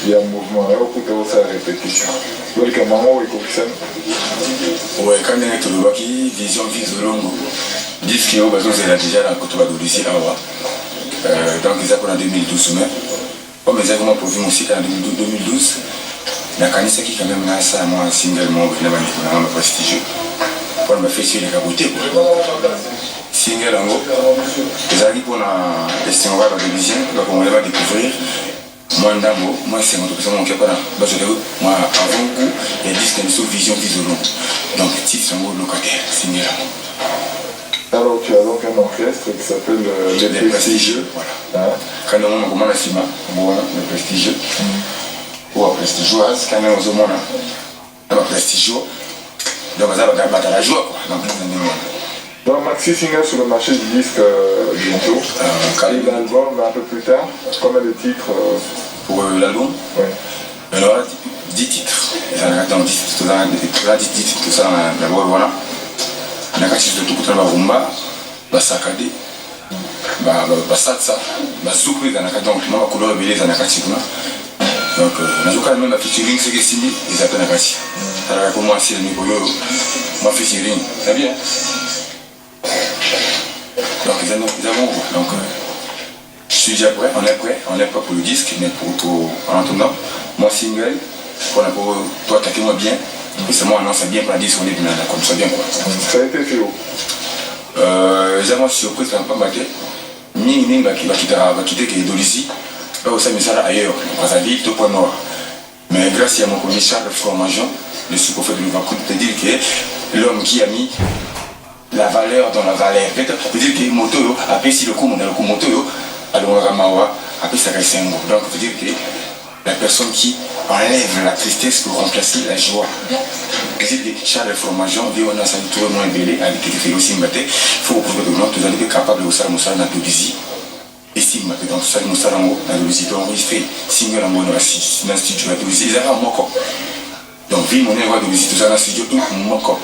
il y a un mouvement là, où tout ça répétition. Donc, à un moment où il faut ouais, quand on est tout le qui vision vise longue, disent qu'il y a besoin de déjà dans le côté de l'Odyssée. Donc, ils ont en 2012, mais comme ils ont pour vivre aussi en 2012, la canisse qui quand même là, ça, moi, single, moi, vraiment prestigieux. Pour me faire suivre les capotés. Single en gros, ils arrivent pour la question de la télévision, donc on va découvrir. Moi, c'est mon option qui est pas là. Moi, avant coup, il y a 10 sous vision visuelle. Donc, titre, c'est un locataire, single. Alors, tu as donc un orchestre qui s'appelle Les Prestigieux. Voilà. Quand on commence à cima, le Prestigieux. Ou à Prestigioise, quand on se monte à Prestigieux. Donc, ça va battre la joie. Donc, maxi single sur le marché du disque bientôt. Et l'album un peu plus tard. Combien de titres pour l'album? Oui. Alors, 10 titres. Dans 10 titres, tout ça, d'abord, voilà. On a quatre titres de tout le rumba, basakade, basatsa, bazoukwe, donc, ma couleur belée, on a quatre titres. Donc, on a quand même la featuring, c'est que Simi, ils attendent la casse. Alors, pour moi, c'est le niveau, ma featuring, c'est bien. Donc, ils avons, donc, je suis déjà prêt, on est prêt pour le disque, mais en attendant, moi single, pour toi attaquer moi bien, et c'est moi annonce bien pour la disque, on est bien, comme ça bien quoi. Ça a été fait où ils avons surpris, ça n'a pas battu. Ni va quitter que Dolisi, là où ça me sert ailleurs, dans sa ville, tout point nord. Mais grâce à mon commissaire de formation, le sous-préfet de Louvain-Coude, peut dire que l'homme qui a mis la valeur dans la valeur. C'est-à-dire que moto, après si le coup, on a le coup moto, alors on va après ça reste un mot. Donc, ça veut dire que la personne qui enlève la tristesse pour remplacer la joie. C'est-à-dire que chaque formation, on a ça tout le monde belé, avec qui fait aussi maté, il faut que vous allez être capable de faire Moussa dans Dolisi. Et si vous m'appelez dans ce Moussa dans Dolisi, donc il fait single en bon dans le studio à Dolisi, il y a un mot. Donc, vu mon évoque Dolisi, tout ça dans le studio, tout mon corps.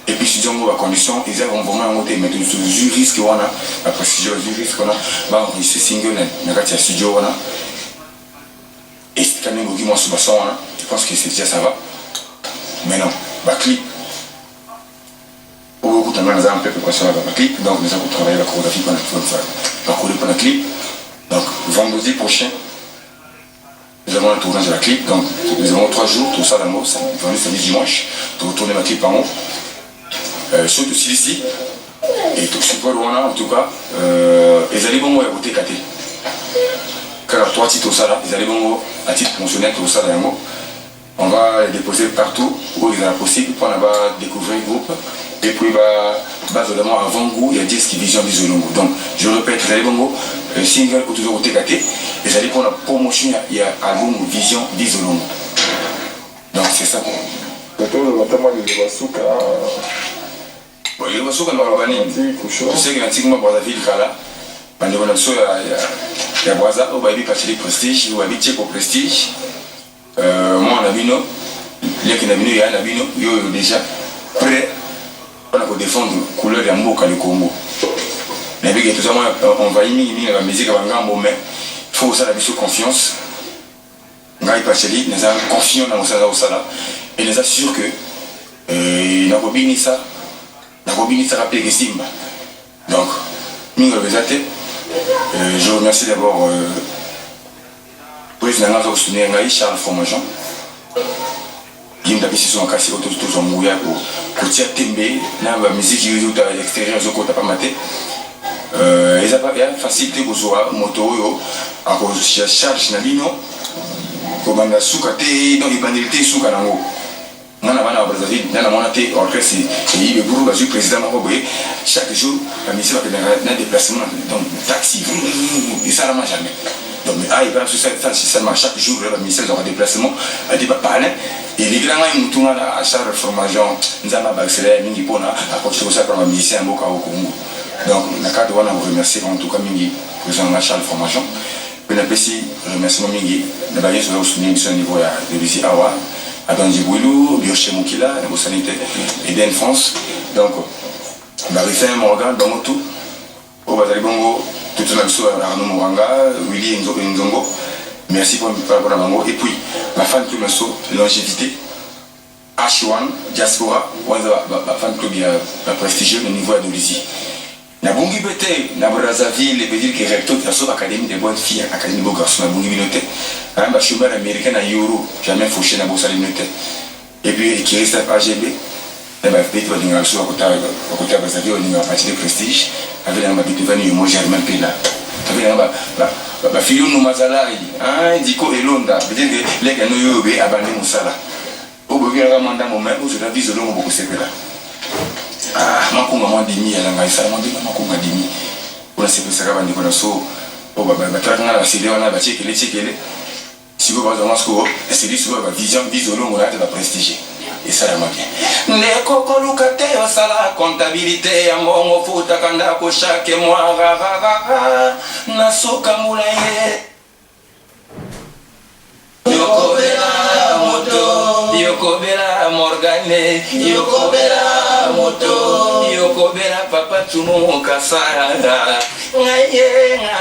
Et puis si on a la condition, ils ont vraiment monté, mais tout ce juriste qu'on a, la procédure juriste qu'on a, bah on se single, on a un studio on a. Et quand même on dit moi sur son là, je pense que c'est déjà ça va. Mais non, bah clip. Au bout d'un moment, on a un peu de préparation avec la clip, donc nous avons travaillé la chorégraphie pendant la clip. Donc vendredi prochain, nous avons un tournage de la clip, donc nous avons 3 jours, tout ça dans le mot, vendredi, samedi, dimanche, pour retourner ma clip en haut. Surtout ici, et tout ce qu'on a en tout cas, ils allaient bon à côté KT. Car 3 titres au Sala, ils allaient bon à titre promotionnel au Sala. On va les déposer partout où il est possible pour découvrir le groupe. Et puis, seulement avant goût, il y a 10 qui vision du Zolongo. Donc, je répète, ils allaient bon single ou toujours au TKT. Ils allaient pour la promotion, il y a album Vision du Zolongo. Donc, c'est ça. Bon, il y a aussi quand on va venir. Je sais qu'il y a un petit peu de ville là. Pendant qu'on a besoin, il y a Boisa, on va aller passer les prestiges, on va aller checker au prestige. Moi, on a vu nous, les qui ont vu nous, il y a un abino, il y a déjà prêt pour défendre la couleur de Mboka le Congo. Mais avec tout ça, on va y mettre la musique avant un moment, il faut aussi la confiance. On va y passer, nous avons confiance dans ça, et nous assurons que nous avons bien ça. Ça rappelle que Simba. Donc, je remercie d'abord le président de Charles Formation. Il m'a dit que c'est un cas de tout mouillé pour tirer Tembe, la musique qui est à l'extérieur, je ne pas maté. Il y a facilité pour soi, moto, à cause de charge, pour que soukate, donc il bandité soukanango. Nana bana Brazzaville, nana monate orchestre et il est bourreau du président Maroboé. Chaque jour, la mission a un déplacement, donc taxi, et ça ne marche jamais. Donc, il va sur ça marche chaque jour, la mission aura un déplacement, elle dit pas parler. Et les grands ils nous à chaque formation, nous avons accéléré, nous avons à continuer ça pour les musiciens au Congo. Donc, on a qu'à vous remercier en tout cas, Mingi, président de la Charles Formation. Puis, on a aussi remerciement Mingi, nous avons souligné au niveau de Lucie Awa. Adam Djiboulou, Bioché Moukila, la sanité Eden France. Donc, Marifin Morgan, Bangotou, au Bazali Bongo, tout le monde, Arnaud Mouranga, Willy Nzongo. merci pour la mango. Et puis, ma fan club longévité, H1, Diaspora, ma fan club prestigieux au niveau de l'Uzi. Na bongi bete na Brazzaville et peut dire que recteur de la académie des bonnes filles, académie de beaux garçons na bongi binote. Hein, ma chômeur américain na Euro, jamais fauché na bourse binote. Et puis qui reste à AGB, et ma petite va dire sur côté Brazzaville on est à partir de prestige, avec la petite vanille moi Germain Pela. Avec la fille nous mazala hein, diko elonda, peut dire que les gars nous yobe abandonné mon sala. Au bout de la mandat mon mec, je la vise long beaucoup c'est là. Ah, makunga mwadimi ala ngaisa mwadimi makunga dimi ona sepesa kaba ndiko na so o baba bataka na basile wana ba chekele siko baza masko esili siko ba vision bizolongo na ta prestige et ça la bien ne kokoluka te osala comptabilité ya mongo futa kanda ko chaque mois na soka mulaye Yokobela Morgane, Yokobela Moto, Yokobela Papa Tumo Kasara, Ngayenga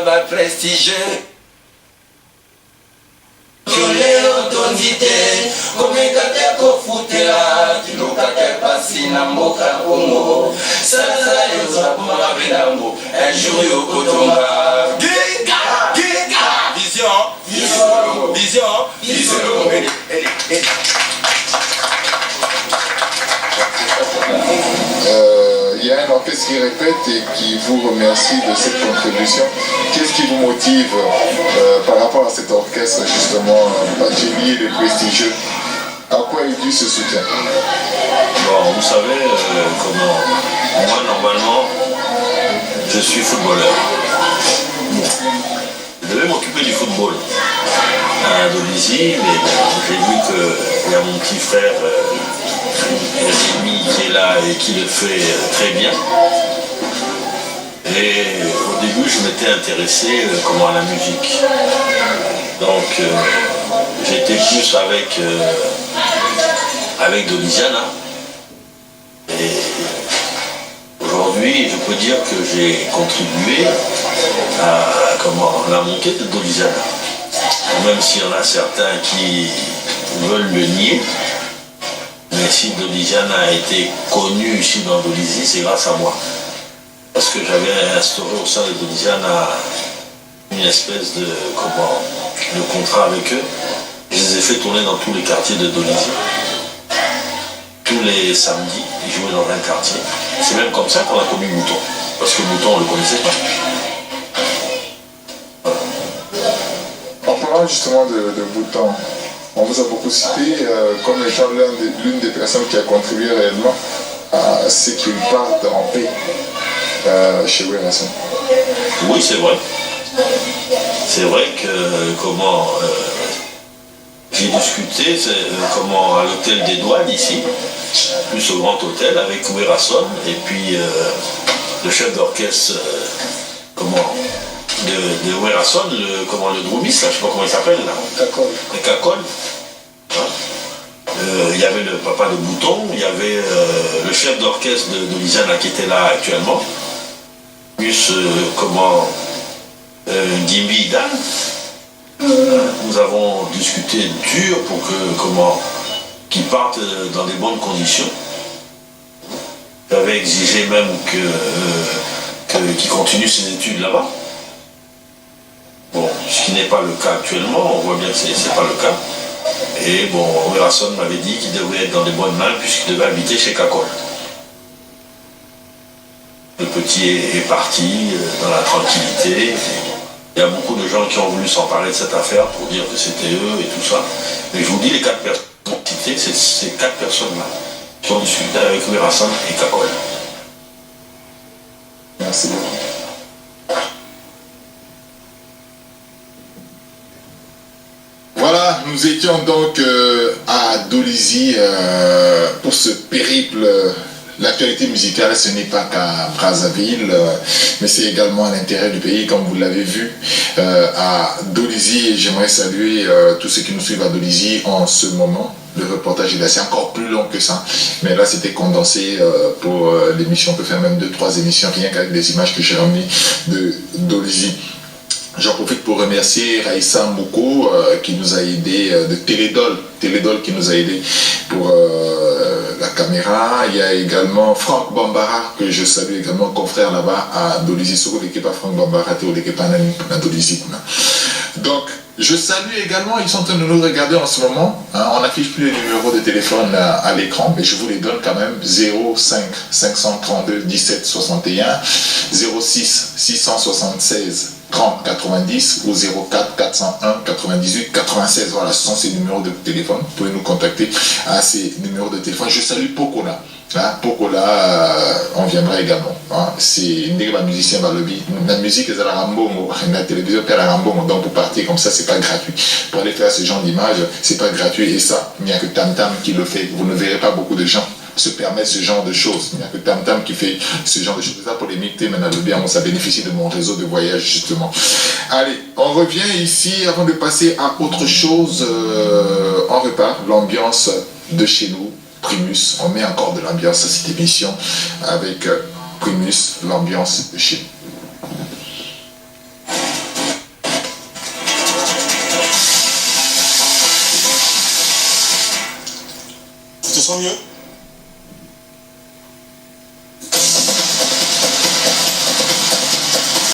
ba prestigieux. Joleo tonzite, komekate kofutela, kilokate pasi na mboka Congo. Sasa yoza kuma benambo, un jour yokotonga. Vision. Il y a un orchestre qui répète et qui vous remercie de cette contribution. Qu'est-ce qui vous motive par rapport à cet orchestre, justement, Bacheli et le prestigieux? À quoi est dû ce soutien? Bon, vous savez comment moi, normalement, je suis footballeur. Je devais m'occuper du football à Dolisie, mais j'ai vu qu'il y a mon petit frère Rémi qui est là et qui le fait très bien. Et au début, je m'étais intéressé à la musique. Donc, j'étais plus avec Dolisiana. Et aujourd'hui, je peux dire que j'ai contribué à la montée de Dolisiana. Même s'il y en a certains qui veulent le nier, mais si Dolisiana a été connu ici dans Dolisie, c'est grâce à moi. Parce que j'avais instauré au sein de Dolisiana une espèce de contrat avec eux. Je les ai fait tourner dans tous les quartiers de Dolisie. Tous les samedis, ils jouaient dans un quartier. C'est même comme ça qu'on a connu Mouton. Parce que Mouton, on ne le connaissait pas. En parlant justement de Bouton, on vous a beaucoup cité comme étant l'une des personnes qui a contribué réellement à ce qu'il parte en paix chez Werason. Oui, c'est vrai. C'est vrai que j'ai discuté à l'hôtel des douanes ici, plus au grand hôtel avec Werason et puis le chef d'orchestre de Werason, le droumiste, là, je ne sais pas comment il s'appelle là. Cacol. Il y avait le papa de Bouton, il y avait le chef d'orchestre de Dolisiana qui était là actuellement, plus Dimbi Dan. Nous avons discuté dur pour qu'ils partent dans des bonnes conditions. J'avais exigé même qu'il continue ses études là-bas. Bon, ce qui n'est pas le cas actuellement, on voit bien que ce n'est pas le cas. Et bon, Werason m'avait dit qu'il devait être dans des bonnes mains puisqu'il devait habiter chez Cacol. Le petit est parti dans la tranquillité. Il y a beaucoup de gens qui ont voulu s'emparer de cette affaire pour dire que c'était eux et tout ça. Mais je vous dis, les 4 personnes citées, c'est ces 4 personnes-là qui ont discuté avec Werason et Cacol. Merci beaucoup. Voilà, nous étions donc à Dolisie pour ce périple. L'actualité musicale, ce n'est pas qu'à Brazzaville, mais c'est également à l'intérieur du pays, comme vous l'avez vu à Dolisie. Et j'aimerais saluer tous ceux qui nous suivent à Dolisie en ce moment. Le reportage est assez encore plus long que ça, mais là c'était condensé pour l'émission. On peut faire même 2-3 émissions rien qu'avec des images que j'ai ramenées de Dolisie. J'en profite pour remercier Raïssa Mouko qui nous a aidé, de Télédol qui nous a aidé pour la caméra. Il y a également Franck Bambara que je salue également, confrère là-bas à Dolizi. Soko l'équipe à Franck Bambara, tu l'équipe à Dolizi. Donc, je salue également, ils sont en train de nous regarder en ce moment. Hein, on n'affiche plus les numéros de téléphone à l'écran, mais je vous les donne quand même. 05 532 17 61, 06 676 30 90 ou 04 401 98 96. Voilà, ce sont ces numéros de téléphone. Vous pouvez nous contacter à ces numéros de téléphone. Je salue Pokola. Hein, Pokola, on viendra également. Hein. C'est un musicien dans le beat. La musique est à la Rambongo, la télévision est à la Rambongo. Donc pour partir comme ça, c'est pas gratuit. Pour aller faire ce genre d'image, c'est pas gratuit. Et ça, il n'y a que Tam Tam qui le fait. Vous ne verrez pas beaucoup de gens se permettre ce genre de choses. Il n'y a que Tam Tam qui fait ce genre de choses. Ça pour les mictés, maintenant le bien, ça bénéficie de mon réseau de voyage justement. Allez, on revient ici avant de passer à autre chose. On repart l'ambiance de chez nous. Primus, on met encore de l'ambiance à cette émission avec Primus, l'ambiance de chez nous. Tu te sens mieux?